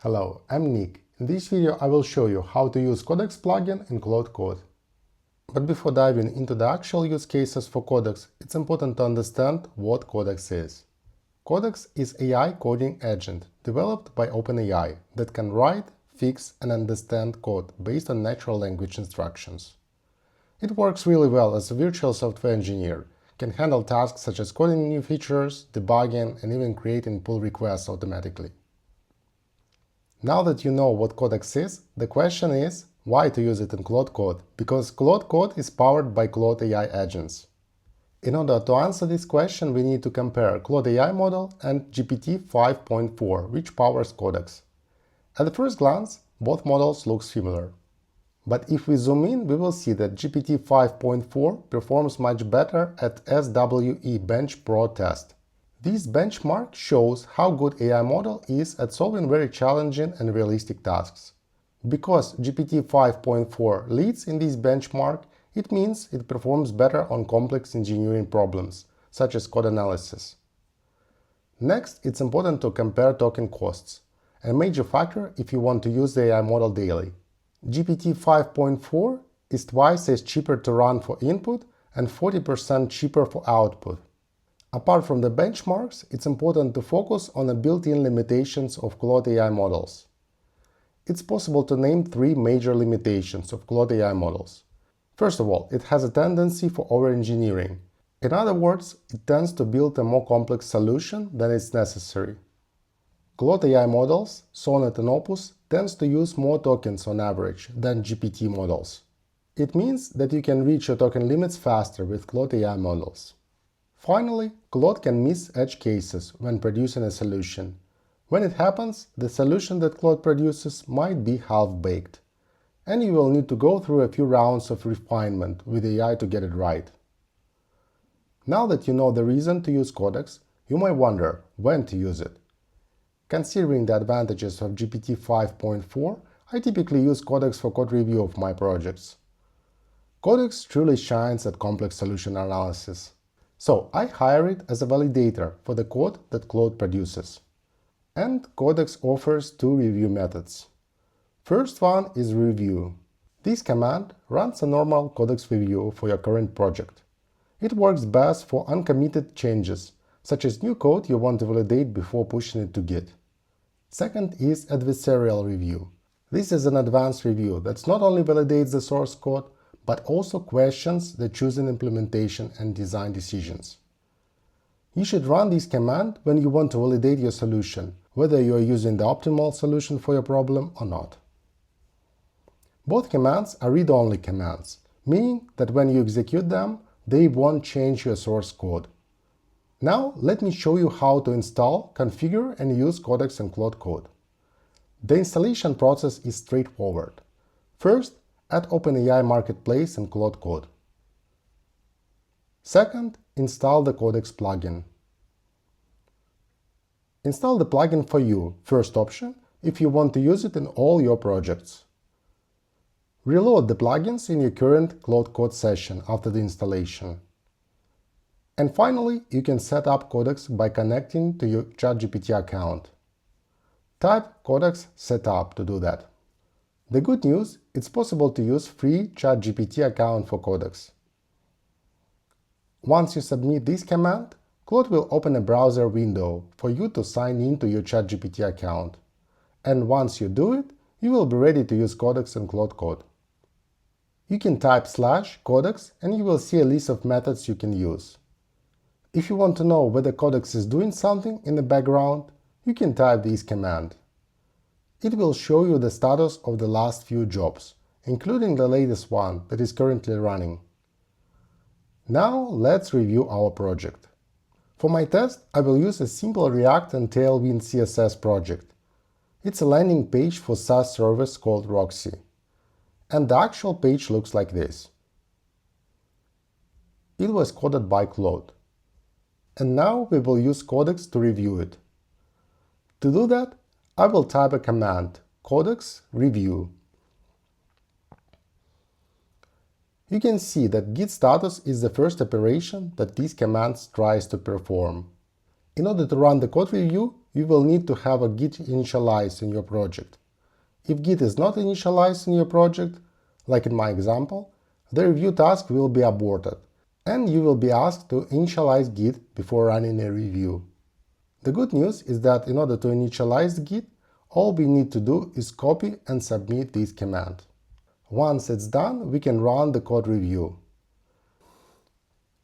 Hello, I'm Nick. In this video I will show you how to use Codex plugin in Claude Code. But before diving into the actual use cases for Codex, it's important to understand what Codex is. Codex is AI coding agent developed by OpenAI that can write, fix and understand code based on natural language instructions. It works really well as a virtual software engineer, can handle tasks such as coding new features, debugging and even creating pull requests automatically. Now that you know what Codex is, the question is why to use it in Claude Code, because Claude Code is powered by Claude AI agents. In order to answer this question, we need to compare Claude AI model and GPT 5.4, which powers Codex. At the first glance, both models look similar. But if we zoom in, we will see that GPT 5.4 performs much better at SWE Bench Pro test. This benchmark shows how good AI model is at solving very challenging and realistic tasks. Because GPT 5.4 leads in this benchmark, it means it performs better on complex engineering problems, such as code analysis. Next, it's important to compare token costs, a major factor if you want to use the AI model daily. GPT 5.4 is twice as cheaper to run for input and 40% cheaper for output. Apart from the benchmarks, it's important to focus on the built-in limitations of Claude AI models. It's possible to name three major limitations of Claude AI models. First of all, it has a tendency for over-engineering. In other words, it tends to build a more complex solution than is necessary. Claude AI models, Sonnet and Opus, tends to use more tokens on average than GPT models. It means that you can reach your token limits faster with Claude AI models. Finally, Claude can miss edge cases when producing a solution. When it happens, the solution that Claude produces might be half-baked, and you will need to go through a few rounds of refinement with AI to get it right. Now that you know the reason to use Codex, you might wonder when to use it. Considering the advantages of GPT 5.4, I typically use Codex for code review of my projects. Codex truly shines at complex solution analysis. So I hire it as a validator for the code that Claude produces. And Codex offers two review methods. First one is review. This command runs a normal Codex review for your current project. It works best for uncommitted changes, such as new code you want to validate before pushing it to Git. Second is adversarial review. This is an advanced review that not only validates the source code, but also questions the chosen implementation and design decisions. You should run this command when you want to validate your solution, whether you are using the optimal solution for your problem or not. Both commands are read-only commands, meaning that when you execute them, they won't change your source code. Now let me show you how to install, configure and use Codex in Claude Code. The installation process is straightforward. First, add OpenAI Marketplace in Claude Code. Second, install the Codex plugin. Install the plugin for you, first option, if you want to use it in all your projects. Reload the plugins in your current Claude Code session after the installation. And finally, you can set up Codex by connecting to your ChatGPT account. Type Codex Setup to do that. The good news, it's possible to use free ChatGPT account for Codex. Once you submit this command, Claude will open a browser window for you to sign into your ChatGPT account. And once you do it, you will be ready to use Codex in Claude Code. You can type /Codex and you will see a list of methods you can use. If you want to know whether Codex is doing something in the background, you can type this command. It will show you the status of the last few jobs, including the latest one that is currently running. Now let's review our project. For my test, I will use a simple React and Tailwind CSS project. It's a landing page for SaaS service called Roxy. And the actual page looks like this. It was coded by Claude. And now we will use Codex to review it. To do that, I will type a command, Codex review. You can see that git status is the first operation that this command tries to perform. In order to run the code review, you will need to have a Git initialized in your project. If Git is not initialized in your project, like in my example, the review task will be aborted, and you will be asked to initialize Git before running a review. The good news is that in order to initialize Git, all we need to do is copy and submit this command. Once it's done, we can run the code review.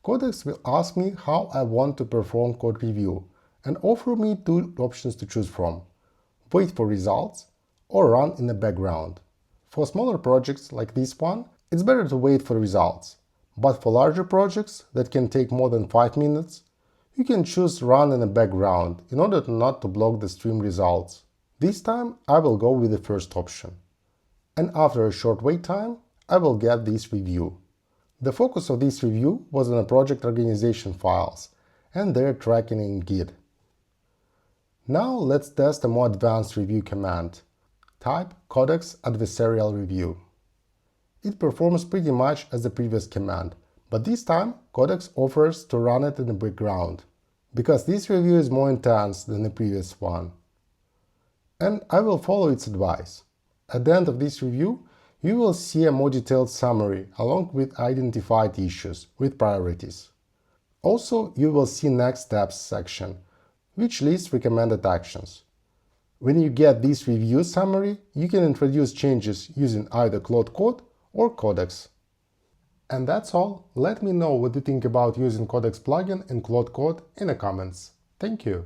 Codex will ask me how I want to perform code review and offer me two options to choose from: wait for results or run in the background. For smaller projects like this one, it's better to wait for results, but for larger projects that can take more than 5 minutes, you can choose run in the background in order not to block the stream results. This time I will go with the first option. And after a short wait time, I will get this review. The focus of this review was on the project organization files and their tracking in Git. Now let's test a more advanced review command. Type Codex adversarial review. It performs pretty much as the previous command, but this time Codex offers to run it in the background, because this review is more intense than the previous one. And I will follow its advice. At the end of this review, you will see a more detailed summary along with identified issues with priorities. Also, you will see Next Steps section, which lists recommended actions. When you get this review summary, you can introduce changes using either Claude Code or Codex. And that's all. Let me know what you think about using Codex plugin in Claude Code in the comments. Thank you!